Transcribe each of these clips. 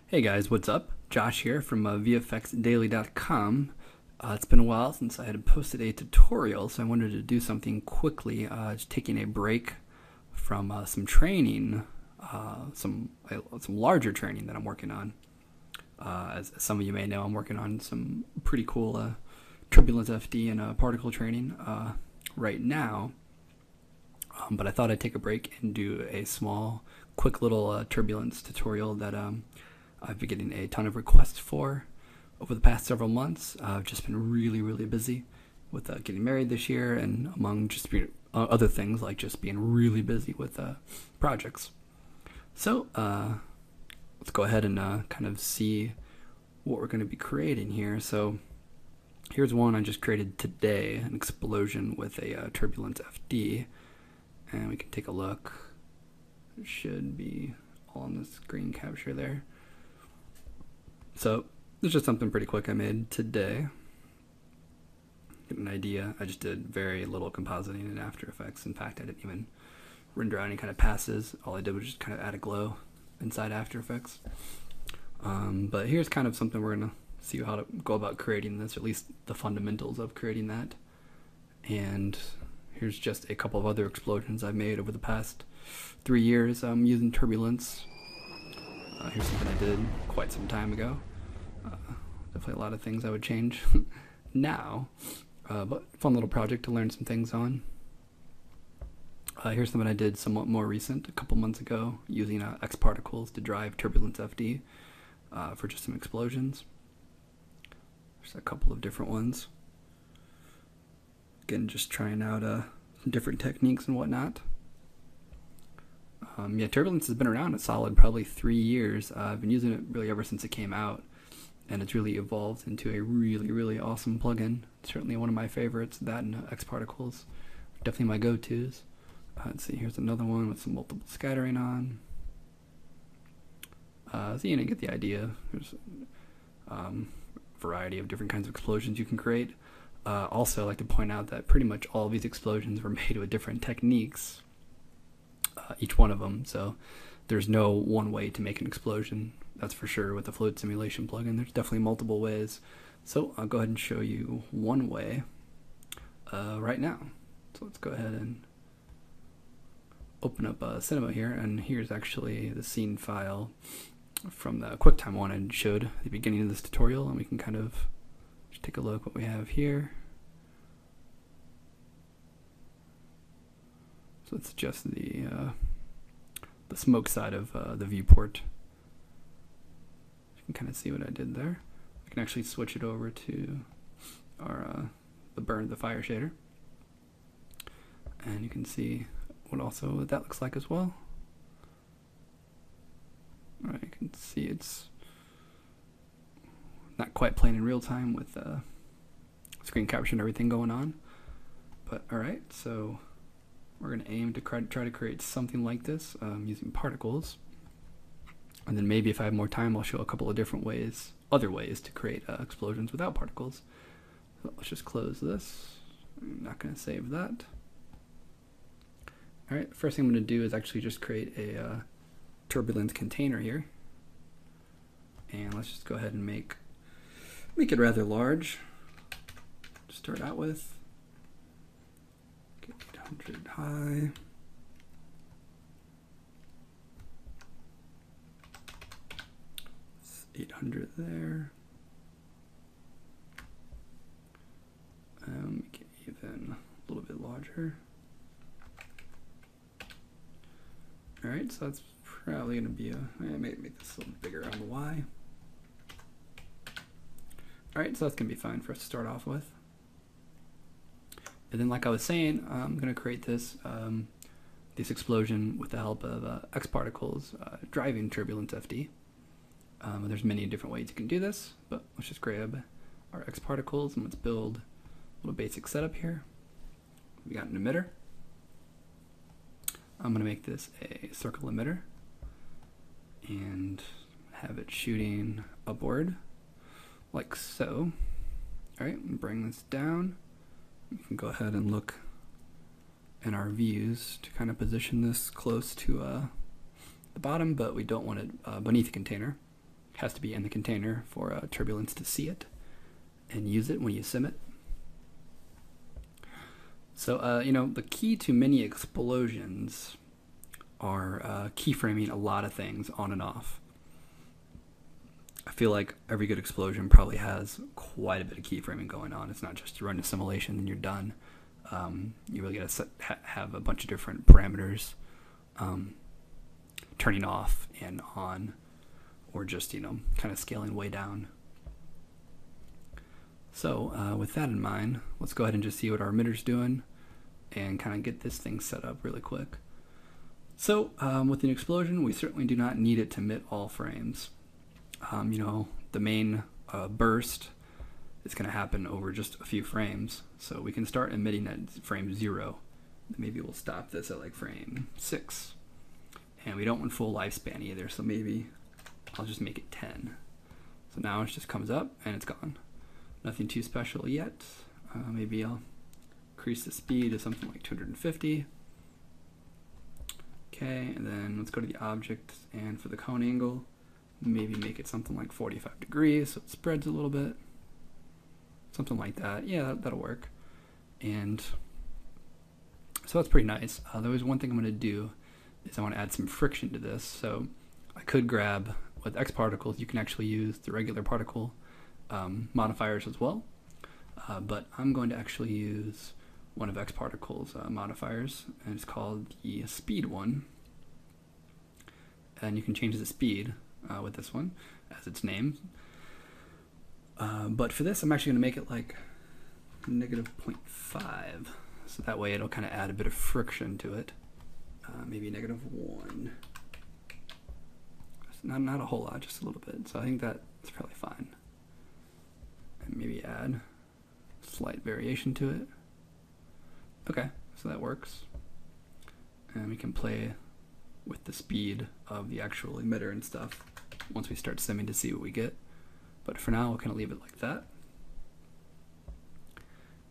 Hey guys, what's up? Josh here from VFXdaily.com. It's been a while since I had posted a tutorial, so I wanted to do something quickly, just taking a break from some training, some larger training that I'm working on. As some of you may know, I'm working on some pretty cool turbulence FD and particle training right now. But I thought I'd take a break and do a small, quick little turbulence tutorial that I've been getting a ton of requests for over the past several months. I've just been really busy with getting married this year, and among just other things like just being really busy with projects. So let's go ahead and kind of see what we're going to be creating here. So here's one I just created today, an explosion with a turbulence FD, and we can take a look. It should be all on the screen capture there. So it's just something pretty quick I made today. Get an idea. I just did very little compositing in After Effects. In fact, I didn't even render out any kind of passes. All I did was just kind of add a glow inside After Effects. But here's kind of something we're going to see how to go about creating this, or at least the fundamentals of creating that. And here's just a couple of other explosions I've made over the past 3 years using turbulence. Here's something I did quite some time ago. Definitely a lot of things I would change now, but fun little project to learn some things on. Here's something I did somewhat more recent, a couple months ago, using X particles to drive turbulence FD for just some explosions. There's a couple of different ones. Again, just trying out different techniques and whatnot. Yeah, turbulence has been around a solid probably 3 years. I've been using it really ever since it came out, and it's really evolved into a really awesome plugin. Certainly one of my favorites. That and X particles, definitely my go-tos. Let's see, here's another one with some multiple scattering on. So you get the idea. There's a variety of different kinds of explosions you can create. Also, I like to point out that pretty much all of these explosions were made with different techniques, each one of them. So there's no one way to make an explosion, that's for sure. With the fluid simulation plugin, there's definitely multiple ways. So I'll go ahead and show you one way right now. So let's go ahead and open up Cinema here, and here's actually the scene file from the QuickTime one I showed at the beginning of this tutorial, and we can kind of just take a look what we have here. So it's just the smoke side of the viewport. You can kind of see what I did there. I can actually switch it over to our the fire shader, and you can see what that looks like as well. All right, you can see it's not quite playing in real time with screen capture and everything going on, but all right. So we're going to aim to try to create something like this using particles, and then maybe if I have more time, I'll show a couple of different ways, other ways to create explosions without particles. So let's just close this. I'm not going to save that. All right, first thing I'm going to do is actually just create a turbulence container here, and let's just go ahead and make it rather large to start out with. 800 high. It's 800 there. Make it even a little bit larger. Alright, so that's probably going to be make this a little bigger on the Y. Alright, so that's going to be fine for us to start off with. And then, like I was saying, I'm going to create this explosion with the help of X particles driving turbulence FD. There's many different ways you can do this, but let's just grab our X particles and let's build a little basic setup here. We got an emitter. I'm going to make this a circle emitter and have it shooting upward like so. Alright, bring this down. We can go ahead and look in our views to kind of position this close to the bottom, but we don't want it beneath the container. has to be in the container for turbulence to see it and use it when you sim it. So, you know, the key to many explosions are keyframing a lot of things on and off. I feel like every good explosion probably has quite a bit of keyframing going on. It's not just you run a simulation and you're done. You really got to have a bunch of different parameters turning off and on, or just, you know, kind of scaling way down. So with that in mind, let's go ahead and just see what our emitter's doing and kind of get this thing set up really quick. So with an explosion, we certainly do not need it to emit all frames. You know, the main burst is going to happen over just a few frames, so we can start emitting at frame 0. Maybe we'll stop this at like frame 6, and we don't want full lifespan either, so maybe I'll just make it 10. So now it just comes up and it's gone. Nothing too special yet. Maybe I'll increase the speed to something like 250. Okay, and then let's go to the object, and for the cone angle, maybe make it something like 45 degrees so it spreads a little bit. Something like that. Yeah, that'll work. And so that's pretty nice. There was one thing I'm going to do is I want to add some friction to this. So I could grab, with X particles, you can actually use the regular particle modifiers as well. But I'm going to actually use one of X particles modifiers, and it's called the speed one. And you can change the speed with this one as its name. But for this, I'm actually going to make it like -0.5. So that way it'll kind of add a bit of friction to it. Maybe -1. Not a whole lot, just a little bit. So I think that's probably fine. And maybe add slight variation to it. Okay, so that works. And we can play with the speed of the actual emitter and stuff once we start simming to see what we get. But for now, we'll kind of leave it like that.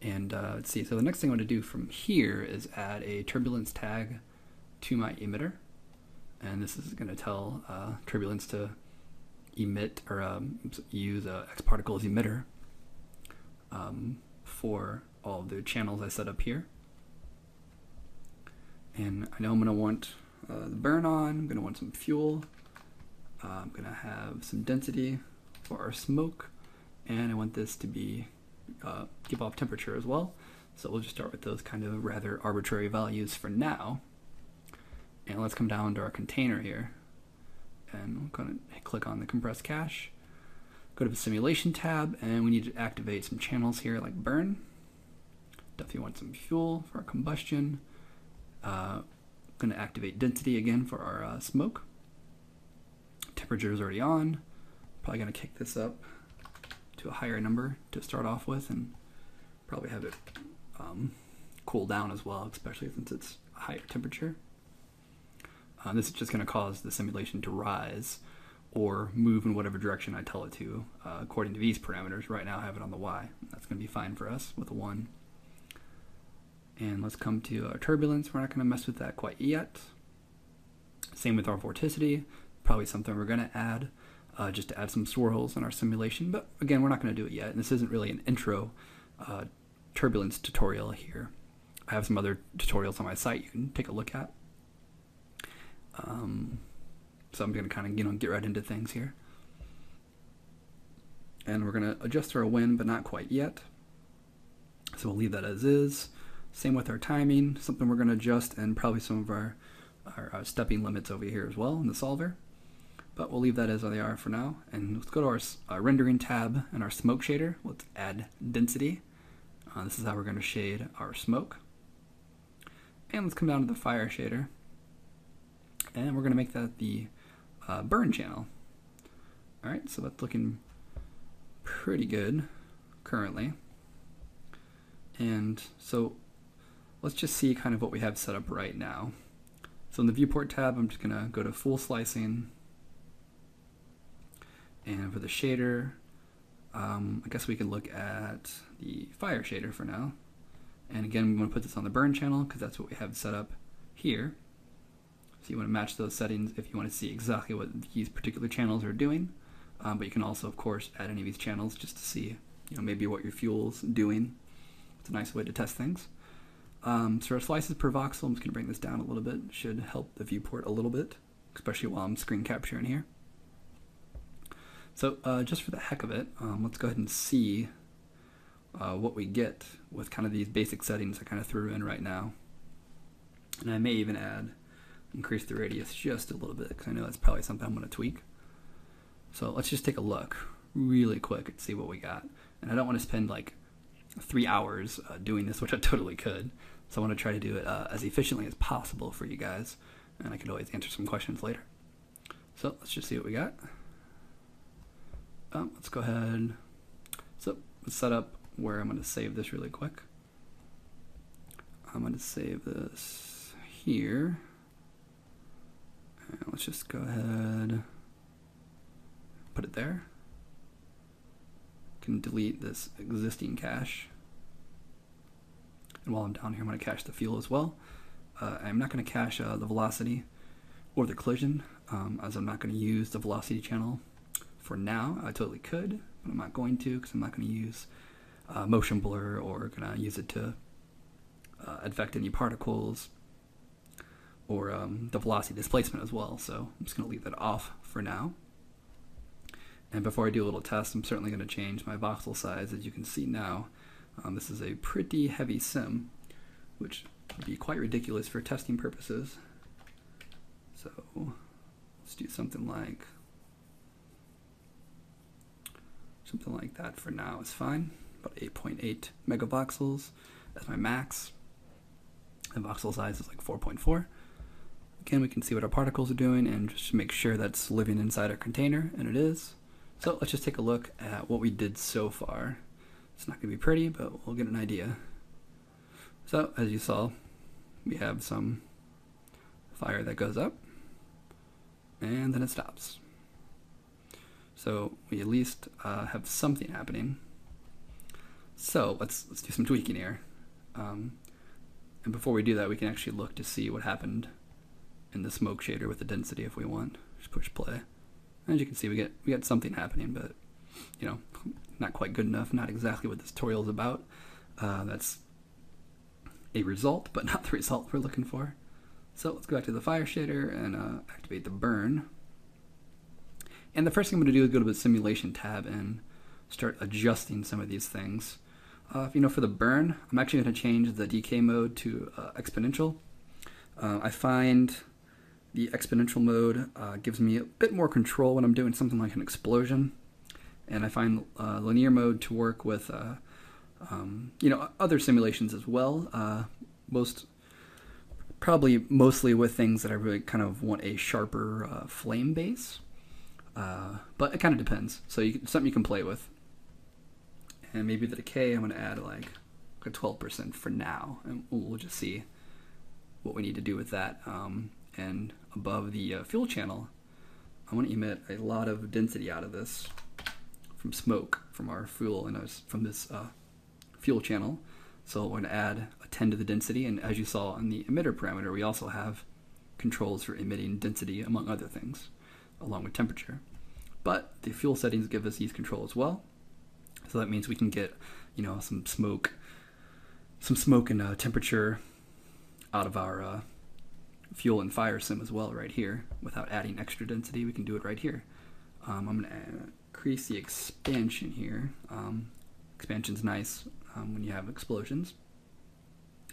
And let's see, so the next thing I want to do from here is add a turbulence tag to my emitter. And this is going to tell turbulence to emit or use X particles emitter for all of the channels I set up here. And I know I'm going to want the burn on, I'm going to want some fuel, I'm going to have some density for our smoke, and I want this to be give off temperature as well. So we'll just start with those kind of rather arbitrary values for now. And let's come down to our container here, and we're going to click on the compressed cache, go to the simulation tab, and we need to activate some channels here like burn. Definitely want some fuel for our combustion. Going to activate density again for our smoke. Temperature is already on. Probably going to kick this up to a higher number to start off with, and probably have it cool down as well, especially since it's a higher temperature. This is just going to cause the simulation to rise or move in whatever direction I tell it to according to these parameters. Right now I have it on the Y. That's going to be fine for us with a 1. And let's come to our turbulence. We're not going to mess with that quite yet. Same with our vorticity. Probably something we're going to add just to add some swirls in our simulation. But again, we're not going to do it yet. And this isn't really an intro turbulence tutorial here. I have some other tutorials on my site you can take a look at. So I'm going to kind of get right into things here. And we're going to adjust our wind, but not quite yet. So we'll leave that as is. Same with our timing, something we're going to adjust, and probably some of our stepping limits over here as well in the solver. But we'll leave that as they are for now. And let's go to our rendering tab and our smoke shader. Let's add density. This is how we're going to shade our smoke. And let's come down to the fire shader. And we're going to make that the burn channel. Alright, so that's looking pretty good currently. And so let's just see kind of what we have set up right now. So in the viewport tab, I'm just going to go to full slicing. And for the shader, I guess we can look at the fire shader for now. And again, we want to put this on the burn channel because that's what we have set up here. So you want to match those settings if you want to see exactly what these particular channels are doing. but you can also, of course, add any of these channels just to see, maybe what your fuel's doing. It's a nice way to test things. So our slices per voxel, I'm just going to bring this down a little bit. Should help the viewport a little bit, especially while I'm screen capturing here. So just for the heck of it, let's go ahead and see what we get with kind of these basic settings I kind of threw in right now. And I may even increase the radius just a little bit, because I know that's probably something I'm going to tweak. So let's just take a look really quick and see what we got. And I don't want to spend like 3 hours doing this, which I totally could. So I want to try to do it as efficiently as possible for you guys. And I could always answer some questions later. So let's just see what we got. Let's go ahead. So let's set up where I'm going to save this really quick. I'm going to save this here. And let's just go ahead, put it there. Can delete this existing cache. And while I'm down here, I'm going to cache the fuel as well. I'm not going to cache the velocity or the collision, as I'm not going to use the velocity channel for now. I totally could, but I'm not going to, because I'm not going to use motion blur or going to use it to affect any particles or the velocity displacement as well. So I'm just going to leave that off for now. And before I do a little test, I'm certainly going to change my voxel size. As you can see now, this is a pretty heavy sim, which would be quite ridiculous for testing purposes. So let's do something like that for now is fine. About 8.8 megavoxels as my max. The voxel size is like 4.4. Again, we can see what our particles are doing and just make sure that's living inside our container, and it is. So let's just take a look at what we did so far. It's not going to be pretty, but we'll get an idea. So as you saw, we have some fire that goes up, and then it stops. So we at least have something happening. So let's do some tweaking here. And before we do that, we can actually look to see what happened in the smoke shader with the density if we want. Just push play. As you can see, we get something happening, but not quite good enough. Not exactly what this tutorial is about. That's a result, but not the result we're looking for. So let's go back to the fire shader and activate the burn. And the first thing I'm going to do is go to the simulation tab and start adjusting some of these things. For the burn, I'm actually going to change the decay mode to exponential. I find the exponential mode gives me a bit more control when I'm doing something like an explosion, and I find linear mode to work with other simulations as well. Mostly with things that I really kind of want a sharper flame base, but it kind of depends. So something you can play with. And maybe the decay, I'm going to add like a 12% for now, and we'll just see what we need to do with that. And above the fuel channel, I want to emit a lot of density out of this from smoke from our fuel and from this fuel channel. So we're going to add a 10 to the density, and as you saw on the emitter parameter, we also have controls for emitting density, among other things, along with temperature. But the fuel settings give us these controls as well. So that means we can get, some smoke and temperature out of our fuel and fire sim as well right here. Without adding extra density, we can do it right here. I'm going to increase the expansion here. Expansion's nice when you have explosions.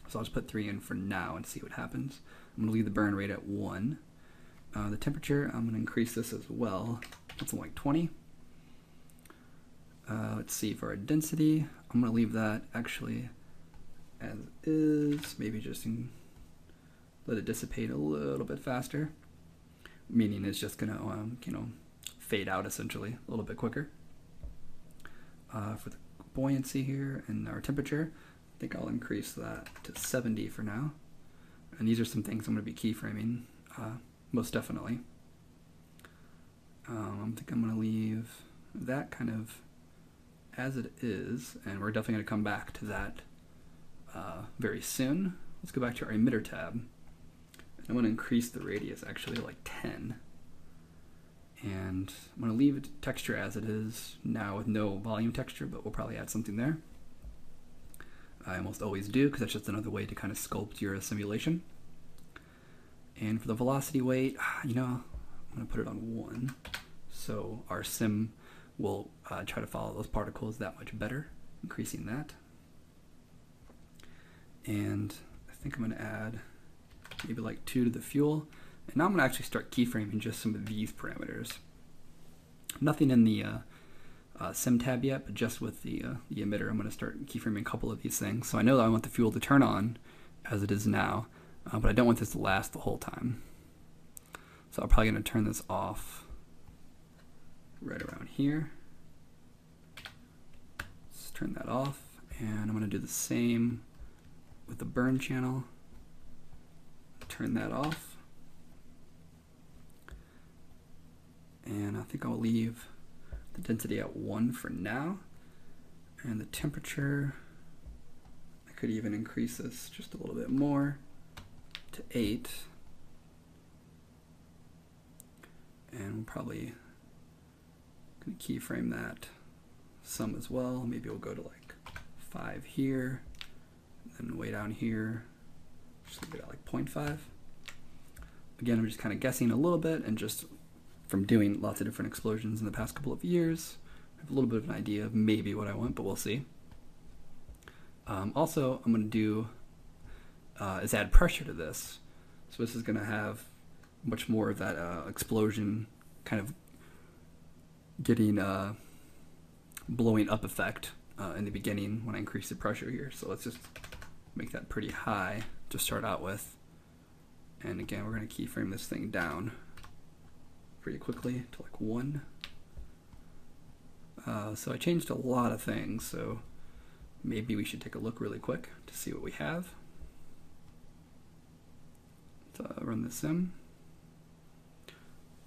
So I'll just put 3 in for now and see what happens. I'm going to leave the burn rate at 1. The temperature, I'm going to increase this as well. Something like 20. Let's see, for our density, I'm going to leave that actually as is, maybe just let it dissipate a little bit faster, meaning it's just going to, fade out essentially a little bit quicker. For the buoyancy here and our temperature, I think I'll increase that to 70 for now. And these are some things I'm going to be keyframing, most definitely. I think I'm going to leave that kind of as it is, and we're definitely going to come back to that very soon. Let's go back to our emitter tab. I'm going to increase the radius actually to like 10. And I'm going to leave it texture as it is now with no volume texture, but we'll probably add something there. I almost always do, because that's just another way to kind of sculpt your simulation. And for the velocity weight, I'm going to put it on 1. So our sim will try to follow those particles that much better, increasing that. And I think I'm going to add maybe like 2 to the fuel. And now I'm going to actually start keyframing just some of these parameters. Nothing in the sim tab yet, but just with the emitter, I'm going to start keyframing a couple of these things. So I know that I want the fuel to turn on as it is now, but I don't want this to last the whole time. So I'm probably going to turn this off right around here. Let's turn that off, and I'm going to do the same with the burn channel. Turn that off. And I think I'll leave the density at 1 for now. And the temperature, I could even increase this just a little bit more to 8. And we're probably going to keyframe that some as well. Maybe we'll go to like 5 here, and then way down here, just leave it at like 0.5. Again, I'm just kind of guessing a little bit, and just from doing lots of different explosions in the past couple of years, I have a little bit of an idea of maybe what I want, but we'll see. Also, I'm going to do is add pressure to this. So this is going to have much more of that explosion kind of getting blowing up effect in the beginning when I increase the pressure here. So let's just make that pretty high to start out with. And again, we're going to keyframe this thing down pretty quickly to like 1. So I changed a lot of things, so maybe we should take a look really quick to see what we have. Let's run the sim.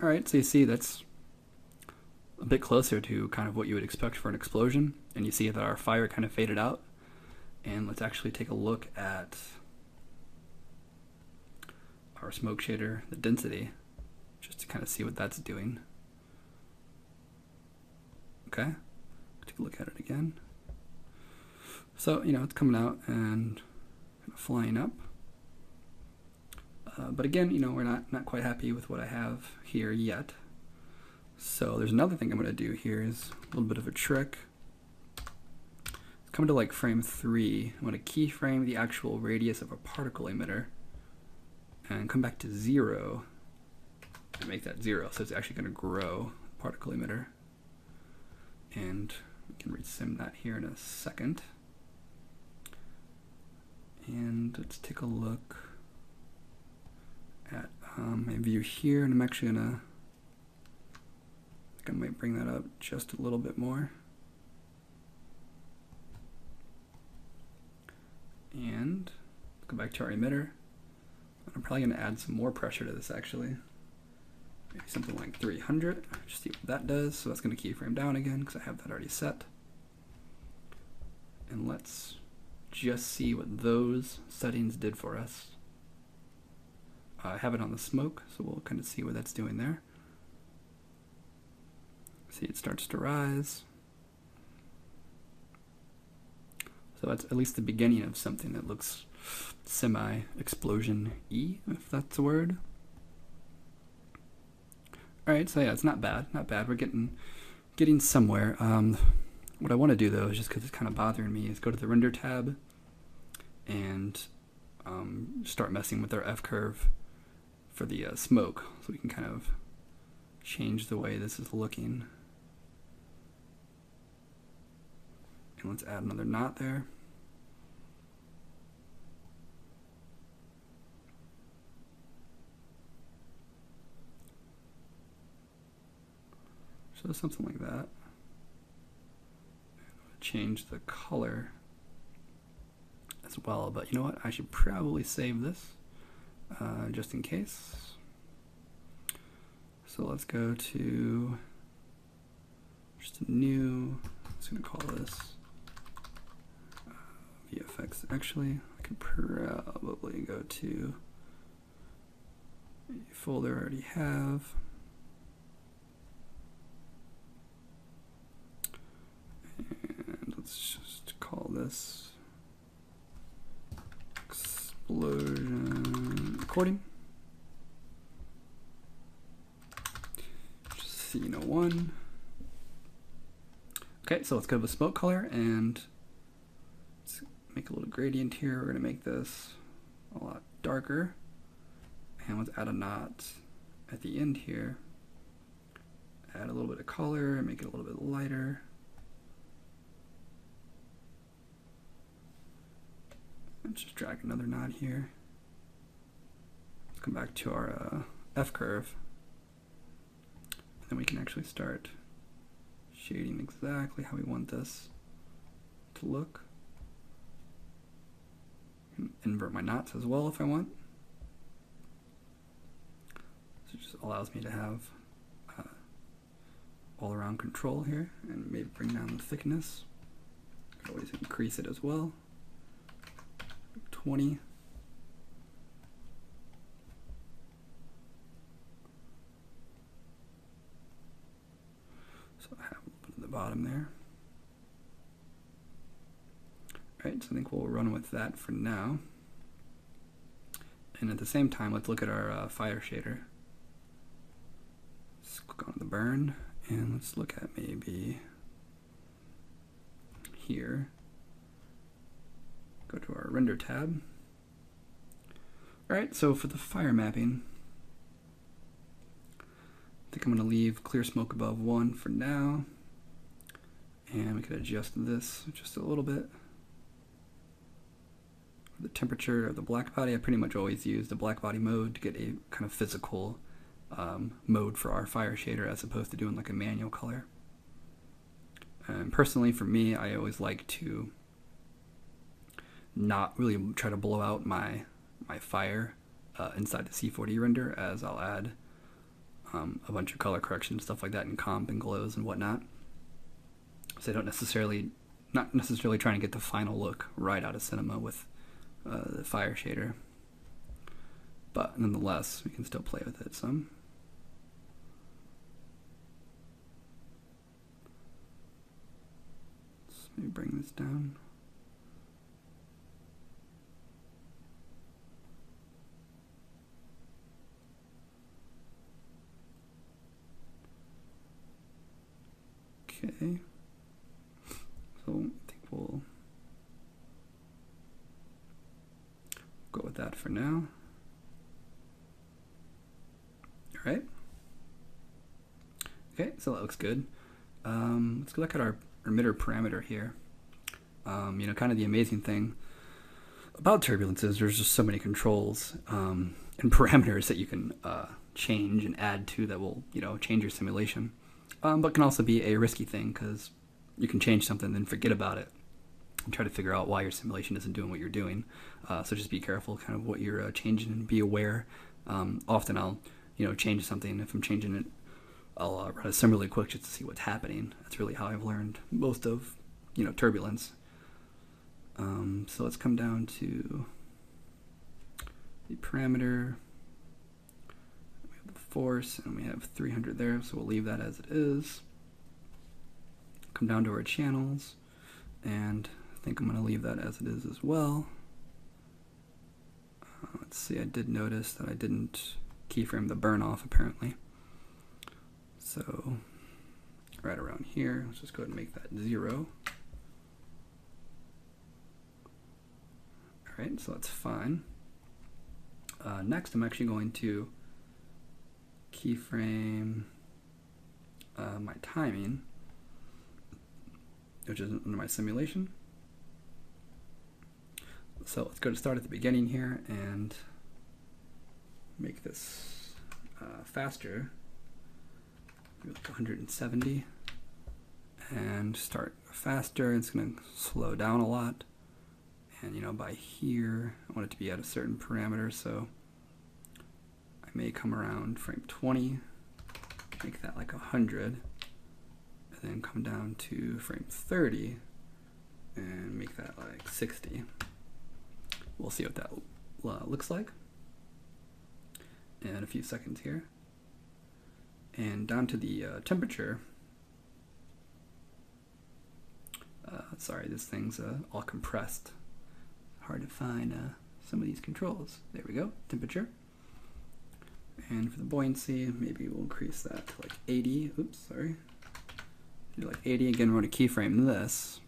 Alright, so you see that's a bit closer to kind of what you would expect for an explosion, and you see that our fire kind of faded out. And let's actually take a look at our smoke shader, the density, just to kind of see what that's doing. Okay, take a look at it again. So, it's coming out and kind of flying up. But again, we're not quite happy with what I have here yet. So there's another thing I'm going to do here is a little bit of a trick. Come to like frame 3. I'm going to keyframe the actual radius of a particle emitter and come back to 0 and make that 0. So it's actually going to grow particle emitter. And we can resim that here in a second. And let's take a look at my view here, and I'm actually gonna, I might bring that up just a little bit more. And go back to our emitter. I'm probably gonna add some more pressure to this actually. Maybe something like 300, just see what that does. So that's gonna keyframe down again because I have that already set. And let's just see what those settings did for us. I have it on the smoke, so we'll kind of see what that's doing there. See, it starts to rise. So that's at least the beginning of something that looks semi-explosion-y, if that's a word. Alright, so yeah, it's not bad, not bad. We're getting somewhere. What I want to do though, is just because it's kind of bothering me, is go to the render tab and start messing with our F-curve for the smoke, so we can kind of change the way this is looking. And let's add another knot there. So something like that. Change the color as well, but you know what? I should probably save this just in case. So let's go to just a new, I'm just going to call this VFX. Actually, I could probably go to a folder I already have. this explosion recording. Scene 1. Okay, so let's go with smoke color and let's make a little gradient here. We're going to make this a lot darker. And let's add a knot at the end here. Add a little bit of color and make it a little bit lighter. Let's just drag another knot here. Let's come back to our F curve. And then we can actually start shading exactly how we want this to look. Invert my knots as well if I want. So it just allows me to have all around control here, and maybe bring down the thickness. Could always increase it as well. 20. So I have a little bit at the bottom there. Alright, so I think we'll run with that for now. And at the same time, let's look at our fire shader. Let's click on the burn, and let's look at maybe here. Go to our render tab. Alright, so for the fire mapping, I think I'm going to leave clear smoke above 1 for now. And we could adjust this just a little bit. For the temperature of the black body, I pretty much always use the black body mode to get a kind of physical mode for our fire shader as opposed to doing like a manual color. And personally, for me, I always like to not really try to blow out my fire inside the C4D render, as I'll add a bunch of color correction stuff like that in comp and glows and whatnot. So I don't necessarily, not necessarily trying to get the final look right out of cinema with the fire shader, but nonetheless we can still play with it some. Let's maybe bring this down. Okay, so I think we'll go with that for now. Alright. Okay, so that looks good. Let's go look at our emitter parameter here. You know, kind of the amazing thing about turbulence is there's just so many controls and parameters that you can change and add to that will, you know, change your simulation. But can also be a risky thing because you can change something and then forget about it and try to figure out why your simulation isn't doing what you're doing. So just be careful kind of what you're changing and be aware. Often I'll, you know, change something. If I'm changing it, I'll run a sim really quick just to see what's happening. That's really how I've learned most of, you know, turbulence. So let's come down to the parameter. Force, and we have 300 there, so we'll leave that as it is. Come down to our channels, and I think I'm going to leave that as it is as well. Let's see, I did notice that I didn't keyframe the burn off apparently. So right around here, let's just go ahead and make that 0. Alright, so that's fine. Next, I'm actually going to keyframe my timing, which is under my simulation. So let's go to start at the beginning here and make this faster, maybe like 170, and start faster. It's going to slow down a lot, and you know, by here I want it to be at a certain parameter, so I may come around frame 20, make that like 100, and then come down to frame 30 and make that like 60. We'll see what that looks like in a few seconds here. And down to the temperature, Sorry, this thing's all compressed. Hard to find some of these controls. There we go, temperature. And for the buoyancy, maybe we'll increase that to like 80. Oops, sorry. Do like 80. Again, we're going to keyframe this.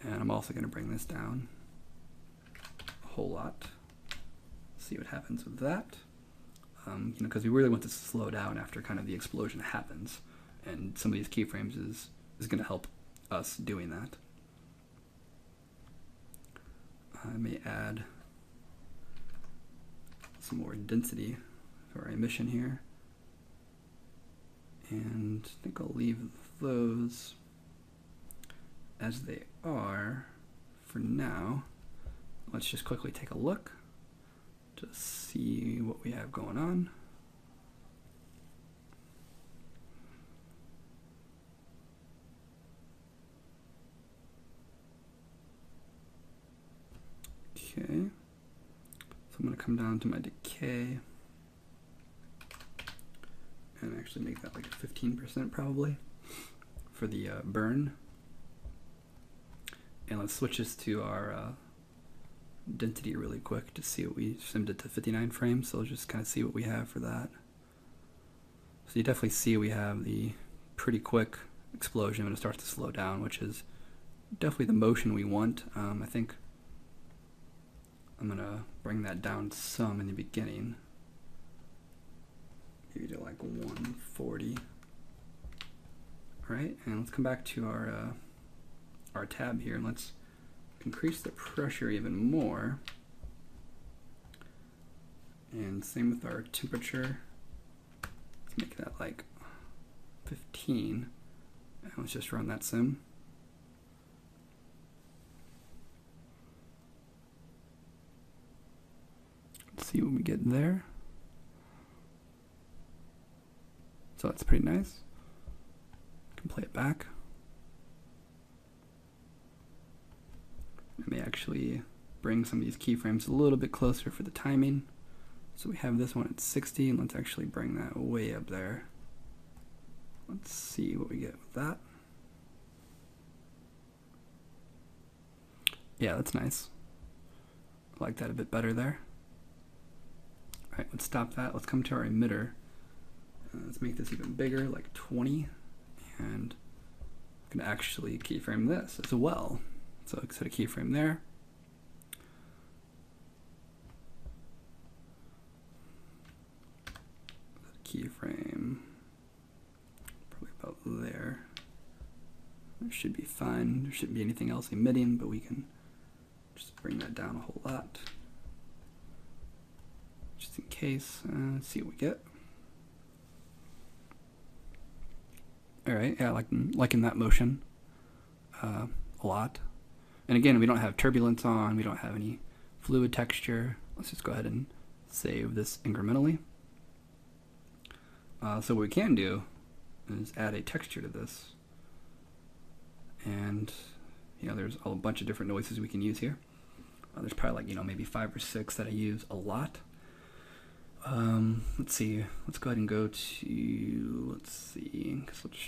And I'm also going to bring this down a whole lot. See what happens with that. Because we really want this to slow down after kind of the explosion happens. And some of these keyframes is going to help us doing that. I may add some more density for our emission here. And I think I'll leave those as they are for now. Let's just quickly take a look to see what we have going on. Okay, so I'm going to come down to my decay and actually make that like 15% probably for the burn. And let's switch this to our density really quick to see what we simmed it to 59 frames. So let's just kind of see what we have for that. So you definitely see we have the pretty quick explosion when it starts to slow down, which is definitely the motion we want. I think I'm gonna bring that down some in the beginning, maybe to like 140. All right, and let's come back to our tab here, and let's increase the pressure even more. And same with our temperature. Let's make that like 15, and let's just run that sim. See what we get there. So that's pretty nice. Can play it back. I may actually bring some of these keyframes a little bit closer for the timing. So we have this one at 60, and let's actually bring that way up there. Let's see what we get with that. Yeah, that's nice. I like that a bit better there. Alright, let's stop that. Let's come to our emitter. Let's make this even bigger, like 20. And I'm going to actually keyframe this as well. So let's set a keyframe there. Keyframe probably about there. That should be fine. There shouldn't be anything else emitting, but we can just bring that down a whole lot. Just in case, let's see what we get. Alright, yeah, liking that motion a lot. And again, we don't have turbulence on, we don't have any fluid texture. Let's just go ahead and save this incrementally. So what we can do is add a texture to this. And, there's a bunch of different noises we can use here. There's probably like, maybe 5 or 6 that I use a lot. Let's see, let's go ahead and go to, let's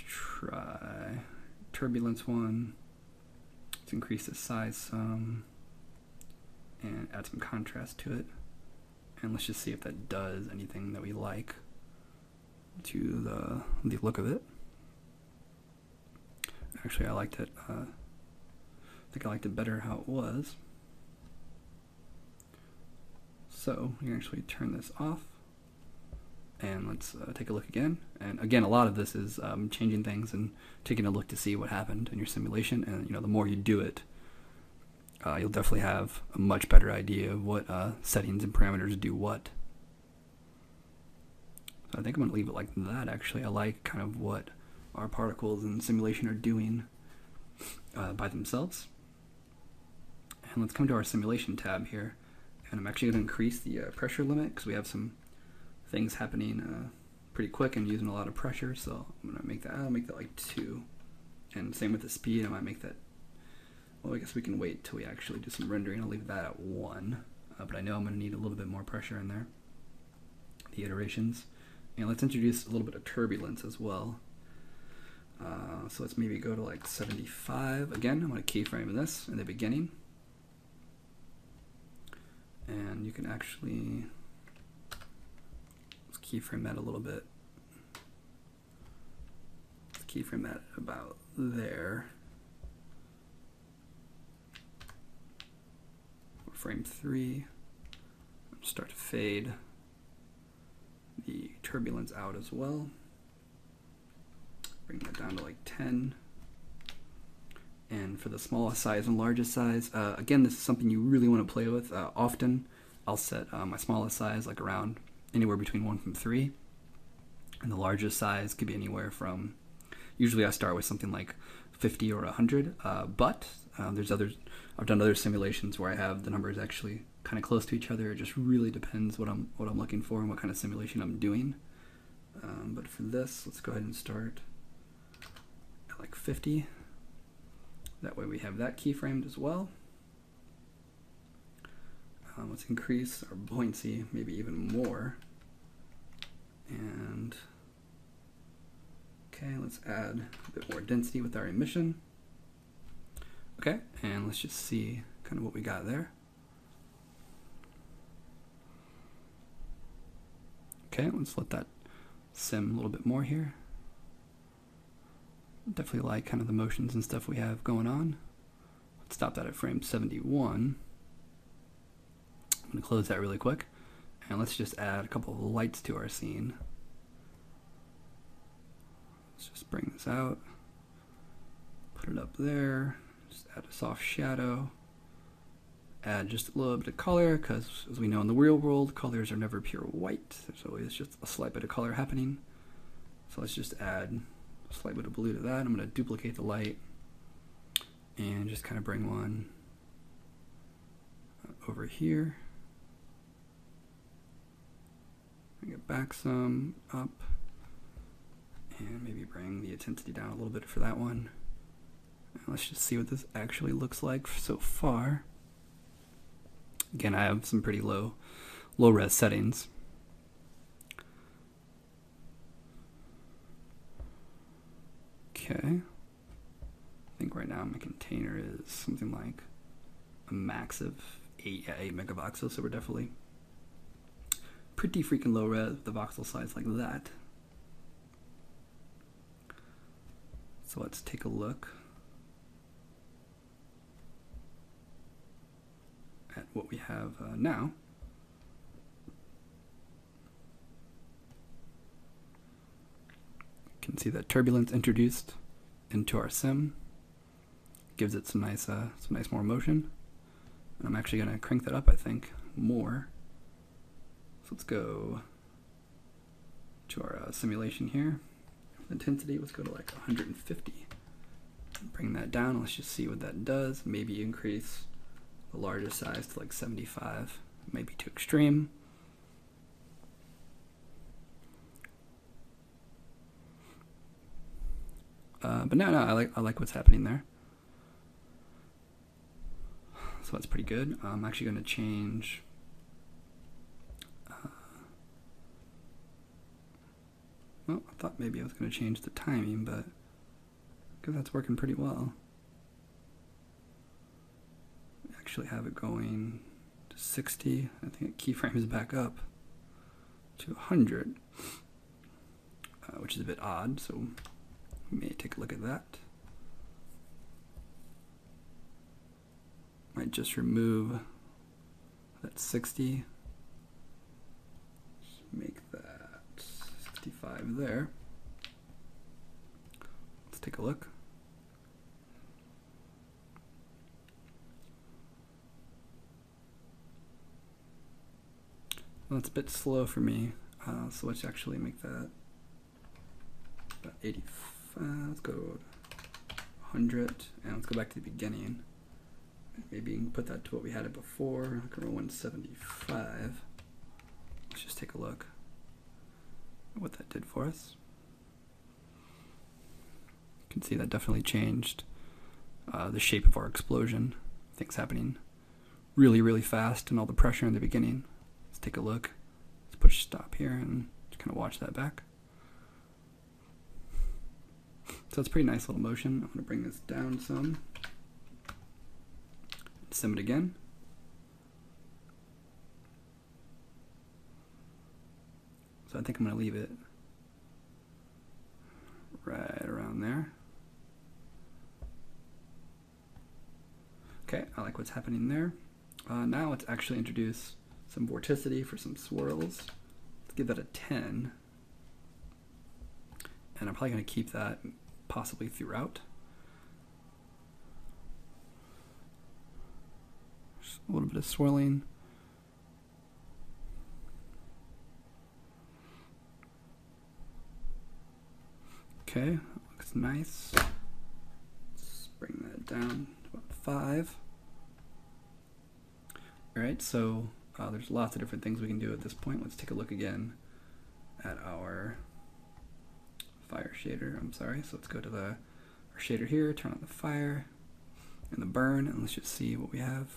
try turbulence one. Let's increase the size some and add some contrast to it. And let's just see if that does anything that we like to the look of it. Actually, I liked it, I think I liked it better how it was. So you can actually turn this off, and let's take a look again. And again, a lot of this is changing things and taking a look to see what happened in your simulation. And the more you do it, you'll definitely have a much better idea of what settings and parameters do what. So I think I'm going to leave it like that. Actually, I like kind of what our particles in simulation are doing by themselves. And let's come to our simulation tab here. And I'm actually going to increase the pressure limit because we have some things happening pretty quick and using a lot of pressure. So I'm going to make that, I'll make that like 2. And same with the speed, I might make that, well, I guess we can wait till we actually do some rendering. I'll leave that at 1. But I know I'm going to need a little bit more pressure in there, the iterations. And let's introduce a little bit of turbulence as well. So let's maybe go to like 75. Again, I'm going to keyframe this in the beginning. And you can actually, let's keyframe that a little bit. Let's keyframe that about there. Frame 3. Start to fade the turbulence out as well. Bring that down to like 10. And for the smallest size and largest size, again, this is something you really want to play with. Often I'll set my smallest size like around anywhere between 1 and 3. And the largest size could be anywhere from, usually I start with something like 50 or 100, but there's others. I've done other simulations where I have the numbers actually kind of close to each other. It just really depends what I'm looking for and what kind of simulation I'm doing. But for this, let's go ahead and start at like 50. That way we have that keyframed as well. Let's increase our buoyancy maybe even more. And okay, let's add a bit more density with our emission. Okay, and let's just see kind of what we got there. Okay, let's let that sim a little bit more here. Definitely like kind of the motions and stuff we have going on. Let's stop that at frame 71. I'm going to close that really quick. And let's just add a couple of lights to our scene. Let's just bring this out. Put it up there. Just add a soft shadow. Add just a little bit of color, because as we know in the real world, colors are never pure white. There's always just a slight bit of color happening. So let's just add a slight bit of blue to that. I'm going to duplicate the light and just kind of bring one over here. Bring it back some, up, and maybe bring the intensity down a little bit for that one. And let's just see what this actually looks like so far. Again, I have some pretty low res settings. Okay. I think right now my container is something like a max of 8 megavoxels, so we're definitely pretty freaking low res with the voxel size like that. So let's take a look at what we have now. You can see that turbulence introduced into our sim. Gives it some nice more motion. And I'm actually going to crank that up, I think, more. So let's go to our simulation here. Intensity, let's go to like 150. Bring that down, let's just see what that does. Maybe increase the largest size to like 75. Maybe too extreme. But no, I like what's happening there. So that's pretty good. I'm actually going to change well, I thought maybe I was going to change the timing, but because that's working pretty well. I actually have it going to 60. I think it keyframes back up to 100, which is a bit odd, so we may take a look at that. Might just remove that 60. Just make that 65 there. Let's take a look. Well, it's a bit slow for me, so let's actually make that about 85. Let's go to 100, and let's go back to the beginning. Maybe you can put that to what we had it before. I can roll 175. Let's just take a look at what that did for us. You can see that definitely changed the shape of our explosion. Things happening really, really fast, and all the pressure in the beginning. Let's take a look. Let's push stop here and just kind of watch that back. So it's a pretty nice little motion. I'm going to bring this down some. Sim it again. So I think I'm going to leave it right around there. Okay, I like what's happening there. Now let's actually introduce some vorticity for some swirls. Let's give that a 10. And I'm probably going to keep that possibly throughout. Just a little bit of swirling. Okay, looks nice. Let's bring that down to about 5. Alright, so there's lots of different things we can do at this point. Let's take a look again at our fire shader. I'm sorry, so let's go to our shader here, turn on the fire and the burn, and let's just see what we have.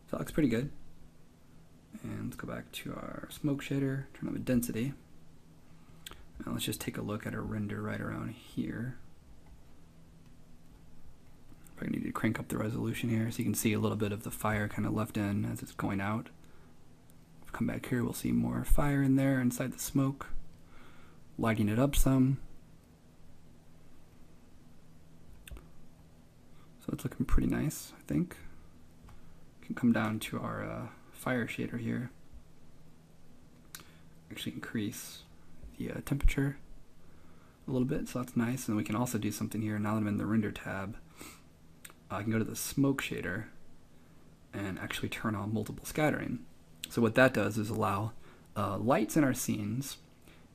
So that looks pretty good. And let's go back to our smoke shader, turn on the density. Now let's just take a look at our render right around here. I need to crank up the resolution here so you can see a little bit of the fire kind of left in as it's going out. If we come back here, we'll see more fire in there inside the smoke, lighting it up some. So it's looking pretty nice, I think. We can come down to our fire shader here. Actually increase the temperature a little bit, so that's nice. And we can also do something here. Now that I'm in the render tab, I can go to the smoke shader and actually turn on multiple scattering. So what that does is allow lights in our scenes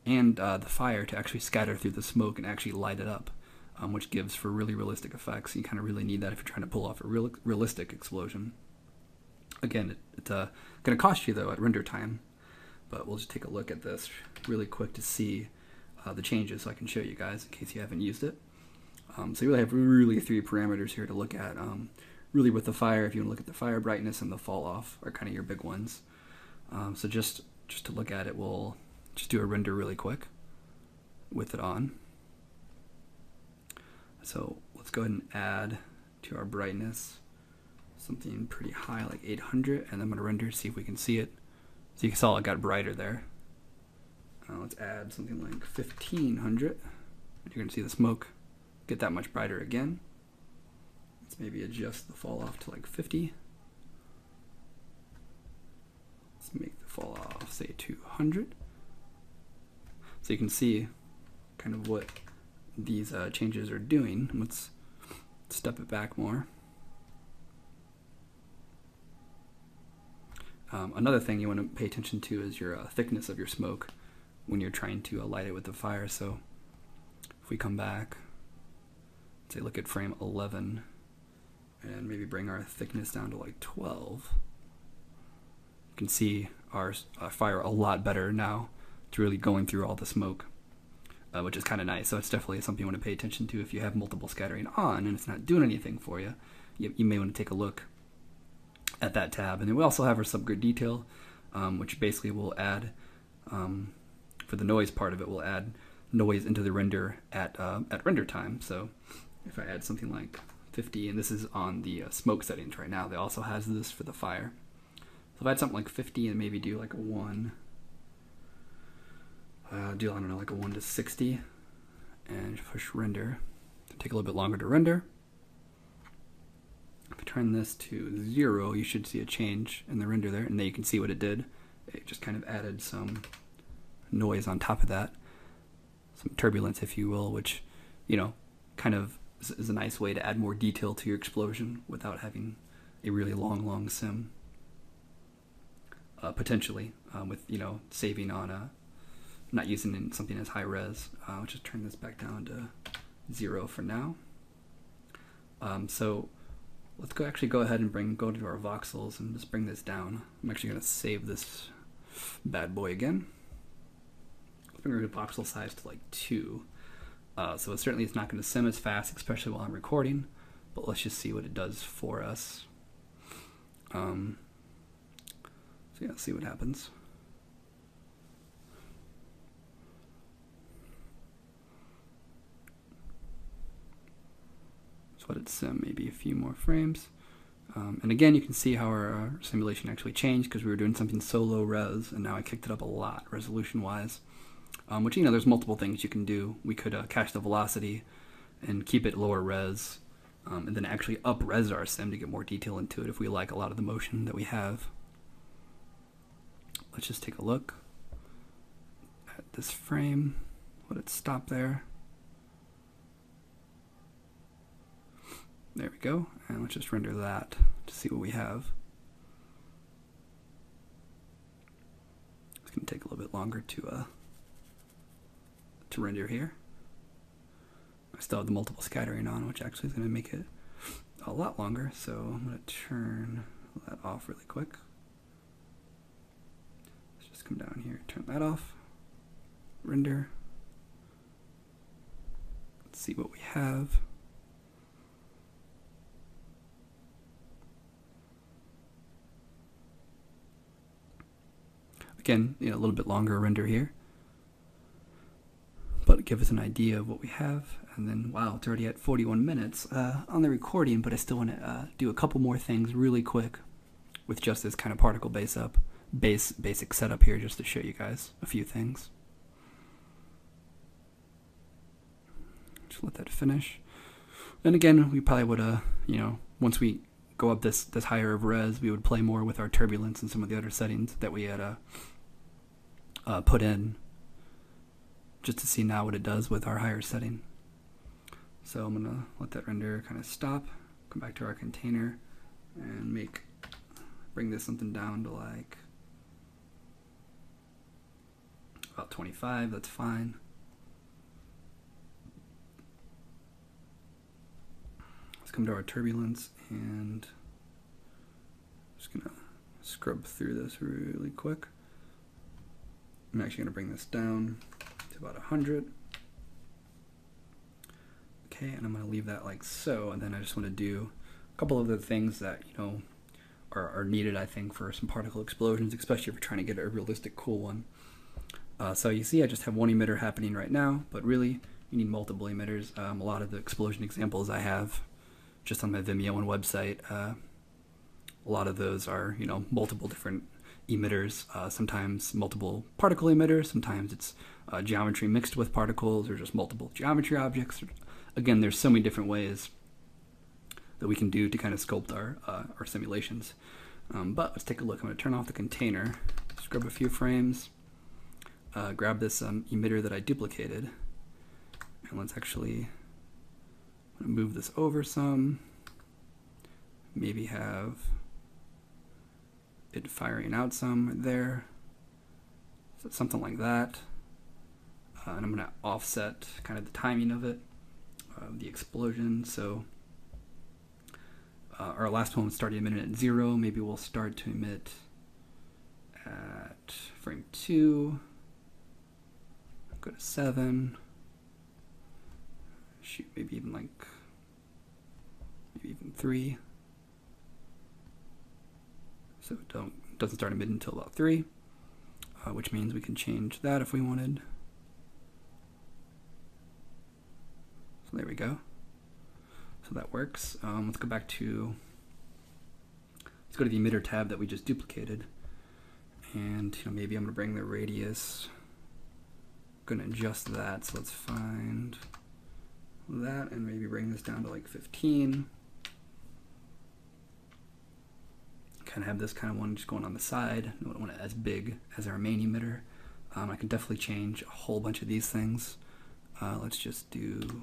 and the fire to actually scatter through the smoke and actually light it up, which gives for really realistic effects. You kind of really need that if you're trying to pull off a realistic explosion. Again, it's going to cost you though at render time, but we'll just take a look at this really quick to see the changes so I can show you guys in case you haven't used it. So you really have 3 parameters here to look at. Really with the fire, if you want to look at the fire brightness and the fall off are kind of your big ones. So just to look at it, we'll just do a render really quick with it on. So let's go ahead and add to our brightness something pretty high like 800, and I'm going to render, see if we can see it. So you saw it got brighter there. Let's add something like 1500. You're going to see the smoke get that much brighter again. Let's maybe adjust the fall off to like 50. Let's make the fall off say 200. So you can see kind of what these changes are doing. Let's step it back more. Another thing you want to pay attention to is your thickness of your smoke when you're trying to light it with the fire. So if we come back, say look at frame 11 and maybe bring our thickness down to like 12, you can see our fire a lot better now. It's really going through all the smoke, which is kind of nice. So it's definitely something you want to pay attention to. If you have multiple scattering on and it's not doing anything for you, you may want to take a look at that tab. And then we also have our subgrid detail, which basically will add, for the noise part of it, we'll add noise into the render at render time. So if I add something like 50, and this is on the smoke settings right now, they also has this for the fire. So if I had something like 50 and maybe do like a 1, I don't know, like a 1 to 60, and push render. Take a little bit longer to render. If I turn this to 0, you should see a change in the render there, and then you can see what it did. It just kind of added some noise on top of that, some turbulence, if you will, which, you know, kind of is a nice way to add more detail to your explosion without having a really long sim. Potentially, with, you know, saving on not using something as high res. I'll just turn this back down to 0 for now. So let's go ahead and go to our voxels and just bring this down. I'm actually going to save this bad boy again. Let's bring our voxel size to like 2. So it certainly is not going to sim as fast, especially while I'm recording, but let's just see what it does for us. So yeah, let's see what happens. Just let it sim maybe a few more frames. And again, you can see how our simulation actually changed because we were doing something so low res, and now I kicked it up a lot resolution-wise. Which, you know, there's multiple things you can do. We could cache the velocity and keep it lower res, and then actually up res our sim to get more detail into it if we like a lot of the motion that we have. Let's just take a look at this frame. Let it stop there. There we go, and let's just render that to see what we have. It's going to take a little bit longer to render here. I still have the multiple scattering on, which actually is going to make it a lot longer, so I'm going to turn that off really quick. Let's just come down here, turn that off, render. Let's see what we have. Again, you know, a little bit longer render here, but give us an idea of what we have. And then, wow, it's already at 41 minutes on the recording, but I still want to do a couple more things really quick with just this kind of particle basic setup here, just to show you guys a few things. Just let that finish. And again, we probably would, you know, once we go up this higher of res, we would play more with our turbulence and some of the other settings that we had put in, just to see now what it does with our higher setting. So I'm gonna let that render kind of stop, come back to our container, and bring this something down to like about 25. That's fine. Let's come to our turbulence, and I'm just gonna scrub through this really quick. I'm actually gonna bring this down to about 100. Okay, and I'm gonna leave that like so, and then I just want to do a couple of the things that, you know, are needed, I think, for some particle explosions, especially if we're trying to get a realistic cool one. So you see I just have one emitter happening right now, but really you need multiple emitters. A lot of the explosion examples I have just on my Vimeo and website, a lot of those are, you know, multiple different emitters, sometimes multiple particle emitters, sometimes it's geometry mixed with particles, or just multiple geometry objects. Again, there's so many different ways that we can do to kind of sculpt our simulations. But let's take a look. I'm going to turn off the container, scrub a few frames, grab this emitter that I duplicated, and let's actually move this over some, maybe have it firing out some there, so something like that. And I'm going to offset kind of the timing of it, the explosion. So our last one was starting emitting at 0. Maybe we'll start to emit at frame 2, go to 7, shoot, maybe even 3. So it doesn't start emitting until about 3, which means we can change that if we wanted. So there we go. So that works. Let's go back to, let's go to the emitter tab that we just duplicated, and, you know, maybe I'm going to bring the radius, going to adjust that. So let's find that and maybe bring this down to like 15. Kind of have this kind of one just going on the side. I don't want it as big as our main emitter. I can definitely change a whole bunch of these things. Let's just do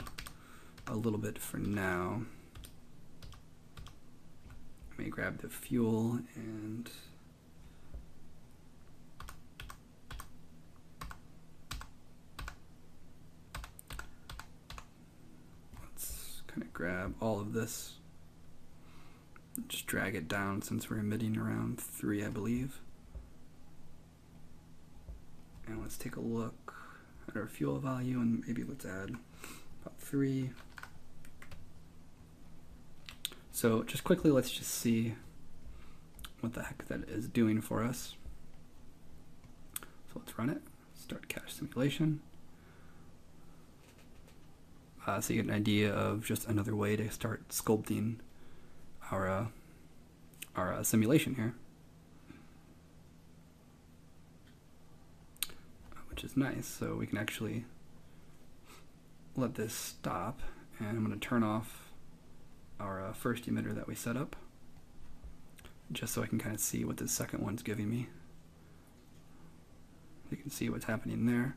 a little bit for now. I may grab the fuel and let's kind of grab all of this. Just drag it down since we're emitting around 3, I believe. And let's take a look at our fuel value, and maybe let's add about 3. So just quickly, let's just see what the heck that is doing for us. So let's run it, start cache simulation. so you get an idea of just another way to start sculpting our simulation here, which is nice. So we can actually let this stop, and I'm going to turn off our first emitter that we set up, just so I can kind of see what this second one's giving me. You can see what's happening there,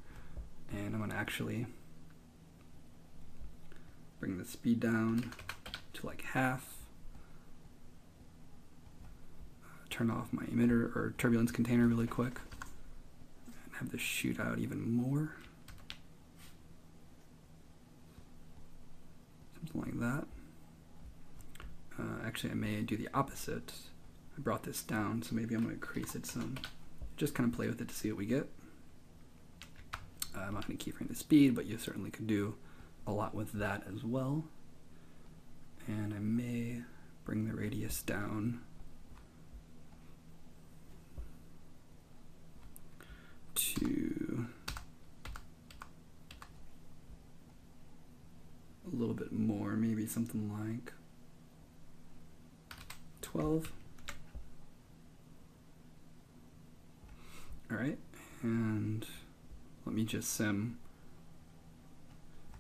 and I'm going to actually bring the speed down to like half, turn off my emitter or turbulence container really quick, and have this shoot out even more. Something like that. Actually, I may do the opposite. I brought this down, so maybe I'm going to increase it some. Just kind of play with it to see what we get. I'm not going to keyframe the speed, but you certainly could do a lot with that as well. And I may bring the radius down to a little bit more, maybe something like 12. All right, and let me just sim.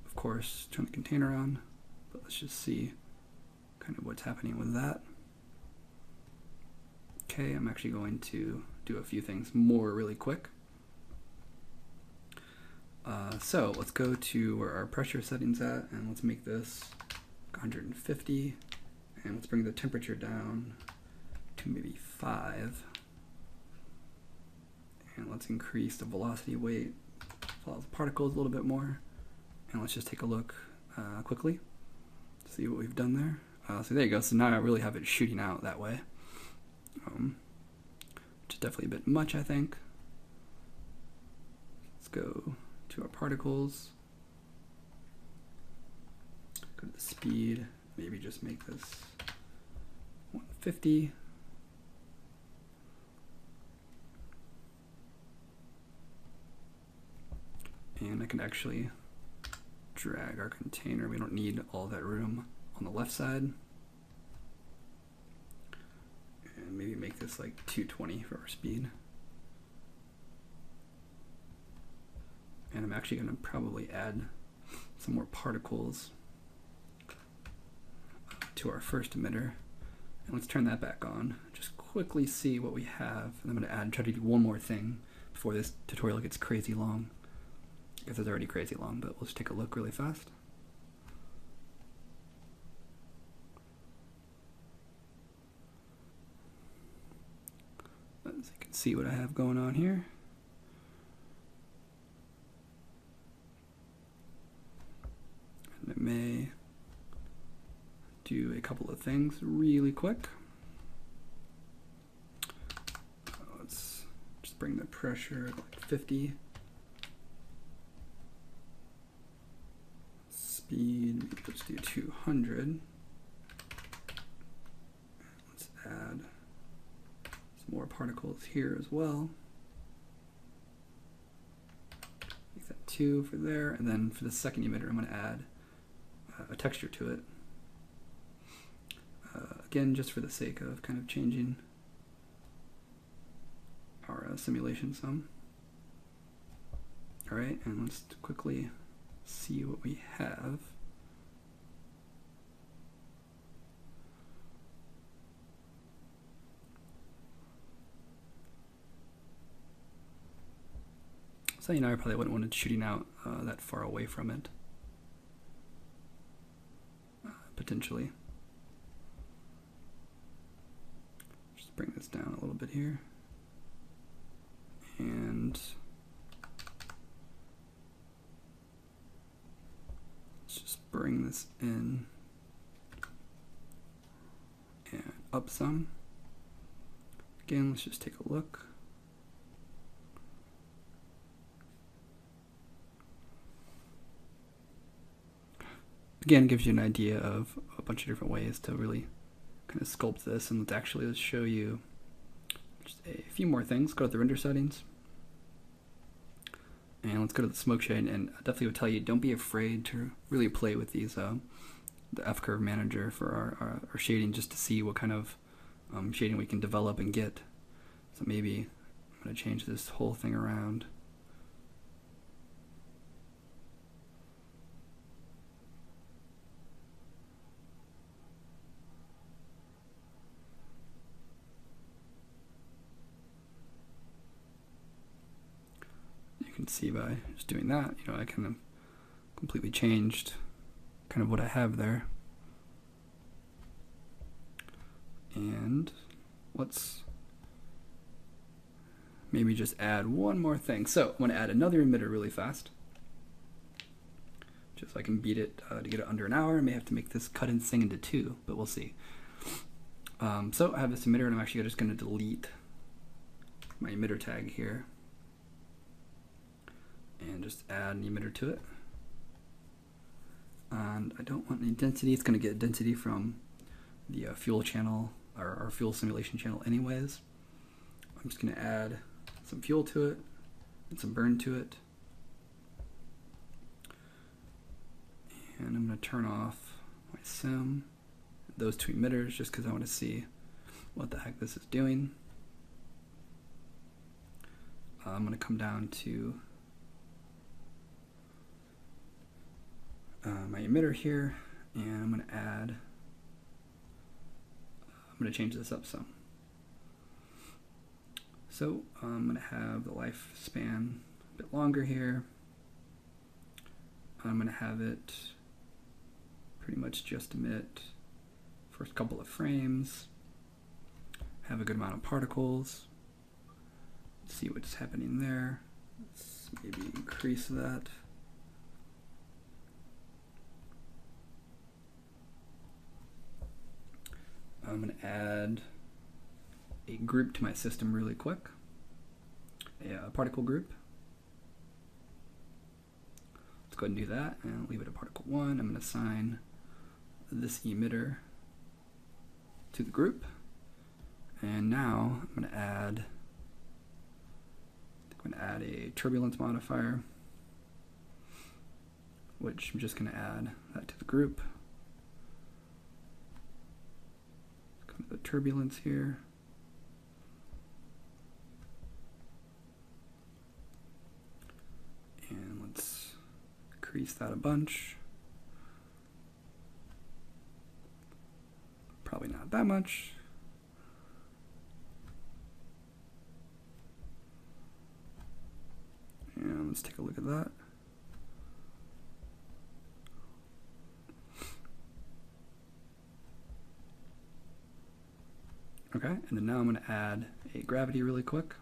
Of course, turn the container on, but let's just see kind of what's happening with that. Okay, I'm actually going to do a few things more really quick. So let's go to where our pressure setting's at, and let's make this 150, and let's bring the temperature down to maybe 5. And let's increase the velocity weight, follow the particles a little bit more, and let's just take a look quickly, see what we've done there. So there you go. So now I really have it shooting out that way, which is definitely a bit much, I think. Let's go to our particles, go to the speed, maybe just make this 150. And I can actually drag our container. We don't need all that room on the left side. And maybe make this like 220 for our speed. And I'm actually going to probably add some more particles to our first emitter. And let's turn that back on. Just quickly see what we have. And I'm going to try to do one more thing before this tutorial gets crazy long. I guess it's already crazy long, but let's take a look really fast. So you can see what I have going on here. And I may do a couple of things really quick. Let's just bring the pressure to like 50. Speed, let's do 200. Let's add some more particles here as well. Make that 2 for there, and then for the second emitter, I'm going to add a texture to it. Again, just for the sake of kind of changing our simulation some. All right, and let's quickly see what we have. So, I probably wouldn't want it shooting out that far away from it, potentially. Just bring this down a little bit here. And let's just bring this in and up some. Again, let's just take a look. Again, it gives you an idea of a bunch of different ways to really kind of sculpt this. And let's show you just a few more things. Go to the render settings. And let's go to the smoke shade, and I definitely would tell you, don't be afraid to really play with these, the F-curve manager for our shading, just to see what kind of shading we can develop and get. So maybe I'm going to change this whole thing around. You can see by just doing that, you know, I kind of completely changed kind of what I have there. And let's maybe just add one more thing. So I'm going to add another emitter really fast, just so I can beat it to get it under an hour. I may have to make this cut and sing into 2, but we'll see. So I have this emitter, and I'm actually just going to delete my emitter tag here and just add an emitter to it. And I don't want any density. It's going to get density from the fuel channel, or our fuel simulation channel anyways. I'm just going to add some fuel to it and some burn to it. And I'm going to turn off my sim, those 2 emitters, just because I want to see what the heck this is doing. I'm going to come down to my emitter here, and I'm going to add, I'm going to change this up some. So I'm going to have the lifespan a bit longer here. I'm going to have it pretty much just emit first couple of frames, have a good amount of particles. Let's see what's happening there. Let's maybe increase that. I'm going to add a group to my system really quick, a particle group. Let's go ahead and do that and leave it at particle 1. I'm going to assign this emitter to the group, and now I'm going to add a turbulence modifier, which I'm just going to add that to the group. Come to the turbulence here. And let's increase that a bunch. Probably not that much. And let's take a look at that. Okay, and then now I'm going to add a gravity really quick.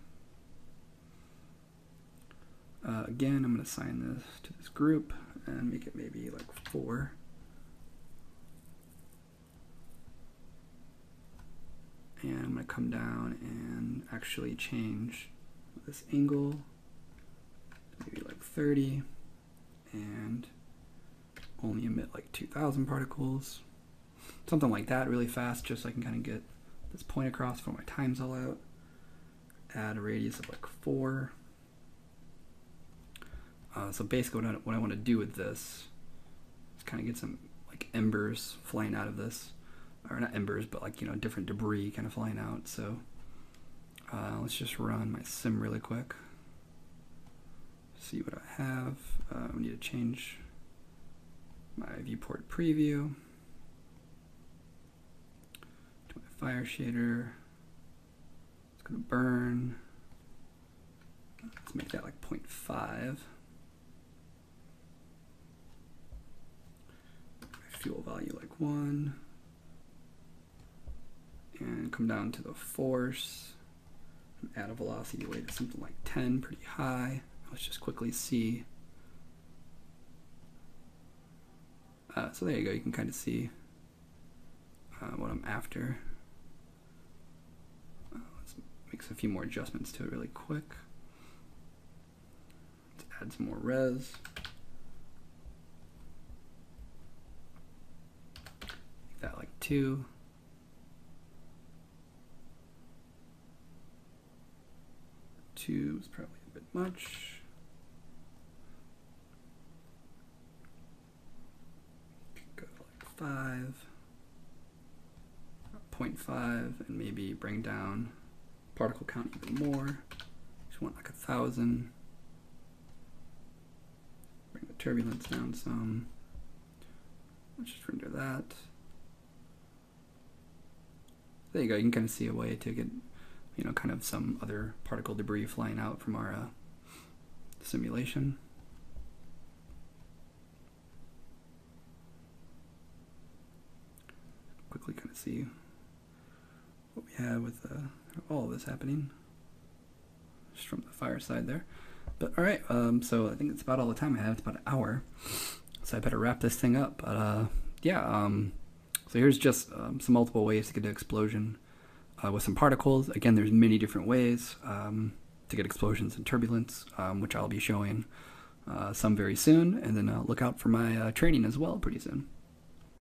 Again, I'm going to assign this to this group and make it maybe like 4. And I'm going to come down and actually change this angle, maybe like 30, and only emit like 2,000 particles. Something like that really fast, just so I can kind of get this point across for my times all out. Add a radius of like 4. So basically what I want to do with this is kind of get some like embers flying out of this, or not embers, but like, you know, different debris kind of flying out. So let's just run my sim really quick, see what I have. We need to change my viewport preview to my fire shader. It's going to burn. Let's make that like 0.5. Fuel value like 1, and come down to the force, add a velocity weight of something like 10, pretty high. Let's just quickly see. So there you go, you can kind of see what I'm after. Let's make a few more adjustments to it really quick. Let's add some more res. That like 2. Two is probably a bit much. 0.5, and maybe bring down particle count even more. Just want like 1,000. Bring the turbulence down some. Let's just render that. There you go. You can kind of see a way to get, you know, kind of some other particle debris flying out from our simulation. Quickly kind of see what we have with all of this happening just from the fire side there. But alright, so I think it's about all the time I have. It's about an hour, so I better wrap this thing up. But yeah, so here's just some multiple ways to get an explosion with some particles. Again, there's many different ways to get explosions and turbulence, which I'll be showing some very soon, and then look out for my training as well pretty soon.